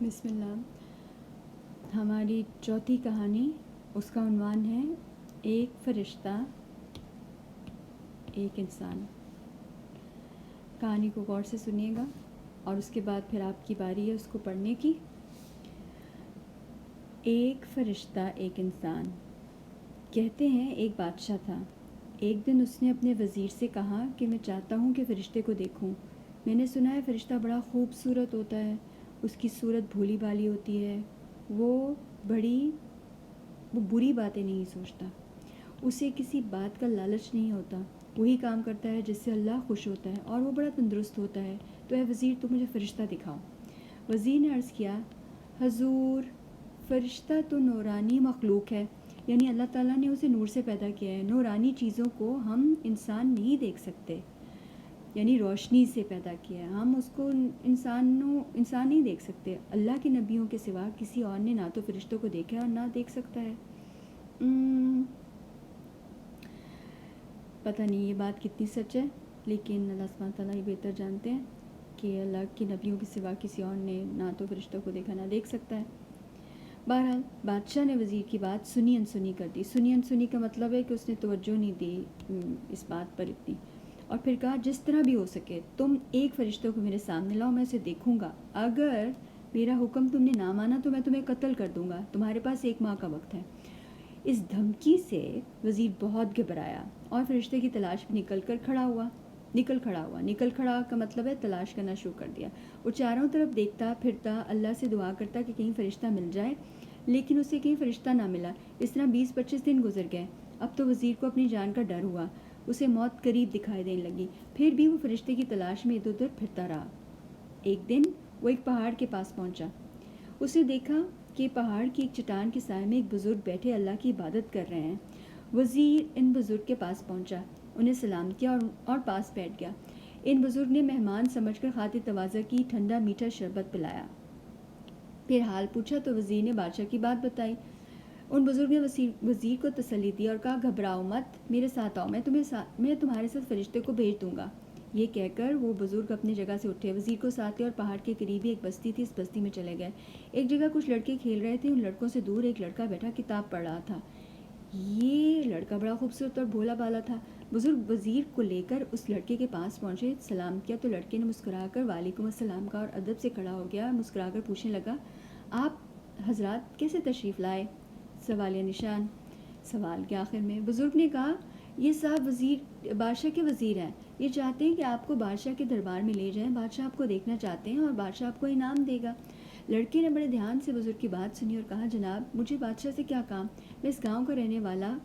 بسم اللہ. ہماری چوتھی کہانی، اس کا عنوان ہے ایک فرشتہ ایک انسان. کہانی کو غور سے سنیے گا اور اس کے بعد پھر آپ کی باری ہے اس کو پڑھنے کی. ایک فرشتہ ایک انسان. کہتے ہیں ایک بادشاہ تھا. ایک دن اس نے اپنے وزیر سے کہا کہ میں چاہتا ہوں کہ فرشتے کو دیکھوں. میں نے سنا ہے فرشتہ بڑا خوبصورت ہوتا ہے، اس کی صورت بھولی بھالی ہوتی ہے، وہ بری باتیں نہیں سوچتا، اسے کسی بات کا لالچ نہیں ہوتا، وہی کام کرتا ہے جس سے اللہ خوش ہوتا ہے، اور وہ بڑا تندرست ہوتا ہے. تو اے وزیر، تو مجھے فرشتہ دکھاؤ. وزیر نے عرض کیا، حضور، فرشتہ تو نورانی مخلوق ہے، یعنی اللہ تعالیٰ نے اسے نور سے پیدا کیا ہے. نورانی چیزوں کو ہم انسان نہیں دیکھ سکتے، یعنی روشنی سے پیدا کیا ہے، ہم اس کو انسان نہیں دیکھ سکتے. اللہ کے نبیوں کے سوا کسی اور نے نہ تو فرشتوں کو دیکھا اور نہ دیکھ سکتا ہے. پتہ نہیں یہ بات کتنی سچ ہے، لیکن اللہ سبحانہ تعالیٰ یہ بہتر جانتے ہیں کہ اللہ کے نبیوں کے سوا کسی اور نے نہ تو فرشتوں کو دیکھا نہ دیکھ سکتا ہے. بہرحال بادشاہ نے وزیر کی بات سنی انسنی کر دی. سنی انسنی کا مطلب ہے کہ اس نے توجہ نہیں دی اس بات پر اتنی، اور پھر کہا جس طرح بھی ہو سکے تم ایک فرشتوں کو میرے سامنے لاؤ، میں اسے دیکھوں گا. اگر میرا حکم تم نے نہ مانا تو میں تمہیں قتل کر دوں گا. تمہارے پاس 1 ماہ کا وقت ہے. اس دھمکی سے وزیر بہت گھبرایا اور فرشتے کی تلاش میں نکل کھڑا ہوا. نکل کھڑا کا مطلب ہے تلاش کرنا شروع کر دیا. وہ چاروں طرف دیکھتا پھرتا، اللہ سے دعا کرتا کہ کہیں فرشتہ مل جائے، لیکن اسے کہیں فرشتہ نہ ملا. اس طرح 20-25 دن گزر گئے. اب تو وزیر کو اپنی جان کا ڈر ہوا، اسے موت قریب دکھائی دینے لگی. پھر بھی وہ فرشتے کی تلاش میں ادھر ادھر پھرتا رہا. ایک دن وہ ایک پہاڑ کے پاس پہنچا. اس نے دیکھا کہ پہاڑ کی ایک چٹان کے سائے میں ایک بزرگ بیٹھے اللہ کی عبادت کر رہے ہیں. وزیر ان بزرگ کے پاس پہنچا، انہیں سلام کیا اور پاس بیٹھ گیا. ان بزرگ نے مہمان سمجھ کر خاطر تواضع کی ٹھنڈا میٹھا شربت پلایا. پھر حال پوچھا تو وزیر نے بادشاہ کی بات بتائی. ان بزرگ نے وزیر کو تسلی دی اور کہا، گھبراؤ مت، میرے ساتھ آؤ، میں تمہارے ساتھ فرشتے کو بھیج دوں گا. یہ کہہ کر وہ بزرگ اپنی جگہ سے اٹھے، وزیر کو ساتھ لے اور پہاڑ کے قریب ہی ایک بستی تھی، اس بستی میں چلے گئے. ایک جگہ کچھ لڑکے کھیل رہے تھے. ان لڑکوں سے دور ایک لڑکا بیٹھا کتاب پڑھ رہا تھا. یہ لڑکا بڑا خوبصورت اور بھولا بالا تھا. بزرگ وزیر کو لے کر اس لڑکے کے پاس پہنچے. سلام کیا تو لڑکے نے مسکرا کر وعلیکم السلام کہا اور ادب سے کھڑا ہو گیا. مسکرا کر پوچھنے لگا، آپ حضرات کیسے تشریف لائے؟ سوالیہ نشان. سوال کے آخر میں بزرگ نے کہا، یہ صاحب بادشاہ کے وزیر ہیں، یہ چاہتے ہیں کہ آپ کو بادشاہ کے دربار میں لے جائیں. بادشاہ آپ کو دیکھنا چاہتے ہیں اور بادشاہ آپ کو انعام دے گا. لڑکے نے بڑے دھیان سے بزرگ کی بات سنی اور کہا، جناب مجھے بادشاہ سے کیا کام، میں اس گاؤں کا رہنے والا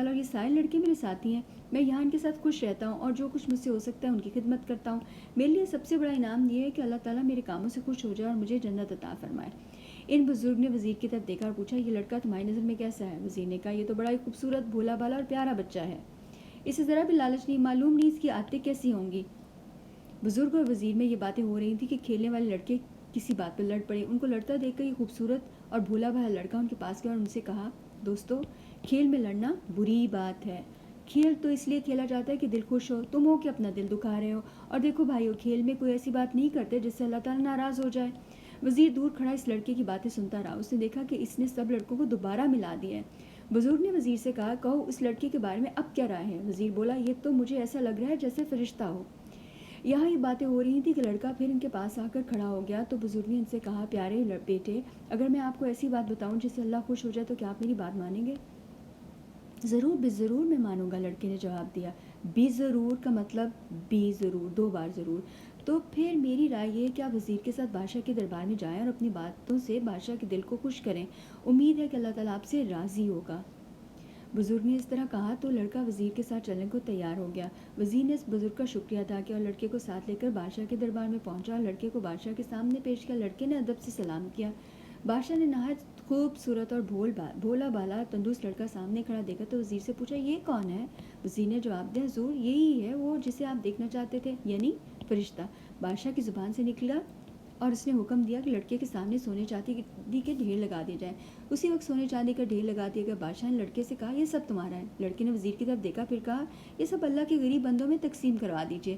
اور یہ سارے لڑکے میرے ساتھی ہیں. میں یہاں ان کے ساتھ خوش رہتا ہوں اور جو کچھ مجھ سے ہو سکتا ہے ان کی خدمت کرتا ہوں. میرے لیے سب سے بڑا انعام یہ ہے کہ اللہ تعالیٰ میرے کاموں سے خوش ہو جائے اور مجھے جنت عطا فرمائے. ان بزرگ نے وزیر کی طرف دیکھا اور پوچھا، یہ لڑکا تمہاری نظر میں کیسا ہے؟ وزیر نے کہا، یہ تو بڑا ہی خوبصورت، بھولا بالا اور پیارا بچہ ہے، اسے ذرا بھی لالچ نہیں، معلوم نہیں اس کی عادتیں کیسی ہوں گی. بزرگ اور وزیر میں یہ باتیں ہو رہی تھیں کہ کھیلنے والے لڑکے کسی بات پر لڑ پڑے. ان کو لڑتا دیکھ کر یہ خوبصورت اور بھولا بھالا لڑکا ان کے پاس گیا اور ان سے کہا، دوستو، کھیل میں لڑنا بری بات ہے. کھیل تو اس لیے کھیلا جاتا ہے کہ دل خوش ہو. تم ہو کہ اپنا دل دکھا رہے ہو. اور دیکھو بھائیو، کھیل میں کوئی ایسی بات نہیں کرتے جس سے اللہ تعالیٰ ناراض ہو جائے. وزیر دور کھڑا اس لڑکے کی باتیں سنتا رہا. اس نے دیکھا کہ اس نے سب لڑکوں کو دوبارہ ملا دیا ہے. بزرگ نے وزیر سے کہا، کہو اس لڑکے کے بارے میں اب کیا رائے ہے؟ وزیر بولا، یہ تو مجھے ایسا لگ رہا ہے جیسے فرشتہ ہو. یہاں یہ باتیں ہو رہی تھیں کہ لڑکا پھر ان کے پاس آ کر کھڑا ہو گیا. تو بزرگ نے ان سے کہا، پیارے بیٹے، اگر میں آپ کو ایسی بات بتاؤں جس سے اللہ خوش ہو جائے تو کیا آپ میری بات مانیں گے؟ ضرور بے ضرور میں مانوں گا، لڑکے نے جواب دیا. بے ضرور کا مطلب بے ضرور، 2 بار ضرور. تو پھر میری رائے یہ ہے کہ آپ وزیر کے ساتھ بادشاہ کے دربار میں جائیں اور اپنی باتوں سے بادشاہ کے دل کو خوش کریں. امید ہے کہ اللہ تعالیٰ آپ سے راضی ہوگا. بزرگ نے اس طرح کہا تو لڑکا وزیر کے ساتھ چلنے کو تیار ہو گیا. وزیر نے اس بزرگ کا شکریہ ادا کیا اور لڑکے کو ساتھ لے کر بادشاہ کے دربار میں پہنچا اور لڑکے کو بادشاہ کے سامنے پیش کیا. لڑکے نے ادب سے سلام کیا. بادشاہ نے نہایت خوبصورت اور بھولا بالا تندرست لڑکا سامنے کھڑا دیکھا تو وزیر سے پوچھا، یہ کون ہے؟ وزیر نے جواب دیا، حضور یہی ہے وہ جسے آپ دیکھنا چاہتے تھے، یعنی فرشتہ. بادشاہ کی زبان سے نکلا اور اس نے حکم دیا کہ لڑکے کے سامنے سونے چاندی کے ڈھیر لگا دیے جائیں. اسی وقت سونے چاندی کا ڈھیر لگا دیا گیا. بادشاہ نے لڑکے سے کہا، یہ سب تمہارا ہے. لڑکے نے وزیر کی طرف دیکھا، پھر کہا، یہ سب اللہ کے غریب بندوں میں تقسیم کروا دیجیے.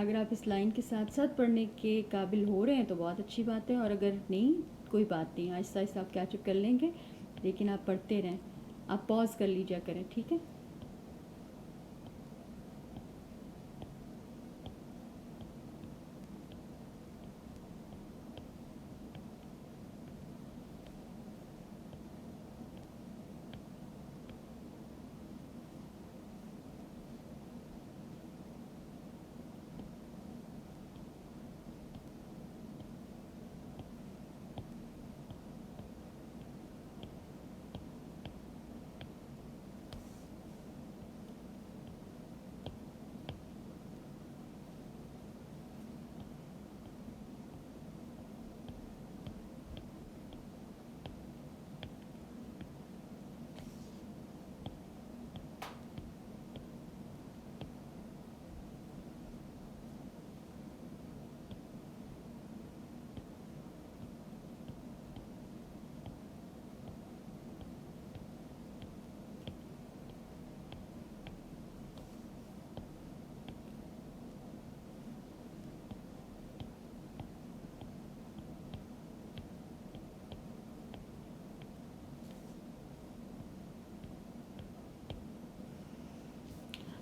اگر آپ اس لائن کے ساتھ ساتھ پڑھنے کے قابل ہو رہے ہیں تو بہت اچھی بات ہے، اور اگر نہیں کوئی بات نہیں، آہستہ آہستہ آپ کیچ اپ کر لیں گے، لیکن آپ پڑھتے رہیں، آپ پاز کر لیجیا کریں، ٹھیک ہے؟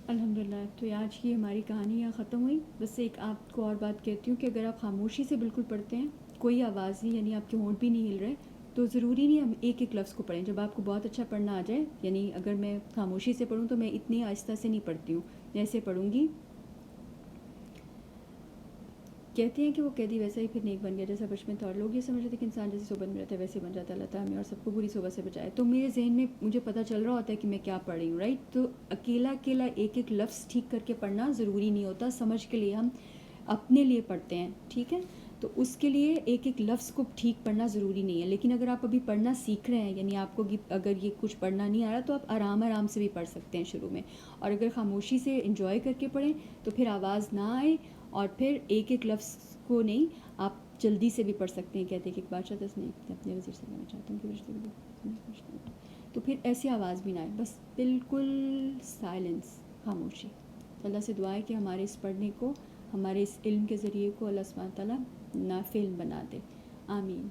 الحمدللہ، تو آج کی ہماری کہانی یہاں ختم ہوئی۔ بس ایک آپ کو اور بات کہتی ہوں کہ اگر آپ خاموشی سے بالکل پڑھتے ہیں، کوئی آواز نہیں، یعنی آپ کے ہونٹ بھی نہیں ہل رہے، تو ضروری نہیں ہم ایک ایک لفظ کو پڑھیں۔ جب آپ کو بہت اچھا پڑھنا آ جائے، یعنی اگر میں خاموشی سے پڑھوں تو میں اتنی آہستہ سے نہیں پڑھتی ہوں، جیسے پڑھوں گی، کہتے ہیں کہ وہ قیدی ویسا ہی پھر نیک بن گیا جیسا بچپن تھا، اور لوگ یہ سمجھ رہے تھے کہ انسان جیسی صحبت میں رہتا ہے ویسے بن جاتا ہے۔ اللہ تعالیٰ ہمیں اور سب کو بری صحبت سے بچائے۔ تو میرے ذہن میں مجھے پتہ چل رہا ہوتا ہے کہ میں کیا پڑھ رہی ہوں، رائٹ؟ تو اکیلا اکیلا ایک ایک لفظ ٹھیک کر کے پڑھنا ضروری نہیں ہوتا، سمجھ کے لیے ہم اپنے لیے پڑھتے ہیں، ٹھیک ہے؟ تو اس کے لیے ایک ایک لفظ کو ٹھیک پڑھنا ضروری نہیں ہے، لیکن اگر آپ ابھی پڑھنا سیکھ رہے ہیں، یعنی آپ کو اگر یہ کچھ پڑھنا نہیں آ رہا تو آپ آرام آرام سے بھی پڑھ سکتے ہیں شروع میں، اور اگر خاموشی سے انجوائے کر کے پڑھیں تو پھر آواز نہ آئے، اور پھر ایک ایک لفظ کو نہیں، آپ جلدی سے بھی پڑھ سکتے ہیں۔ کہتے ہیں کہ ایک بادشاہ تھا، اس نے اپنے وزیر سے کہنا چاہتا ہوں کہ رشتے کو، تو پھر ایسی آواز بھی نہ آئے، بس بالکل سائلنس، خاموشی۔ اللہ سے دعا ہے کہ ہمارے اس پڑھنے کو، ہمارے اس علم کے ذریعے کو اللہ سبحانہ تعالیٰ نافع علم بنا دے، آمین۔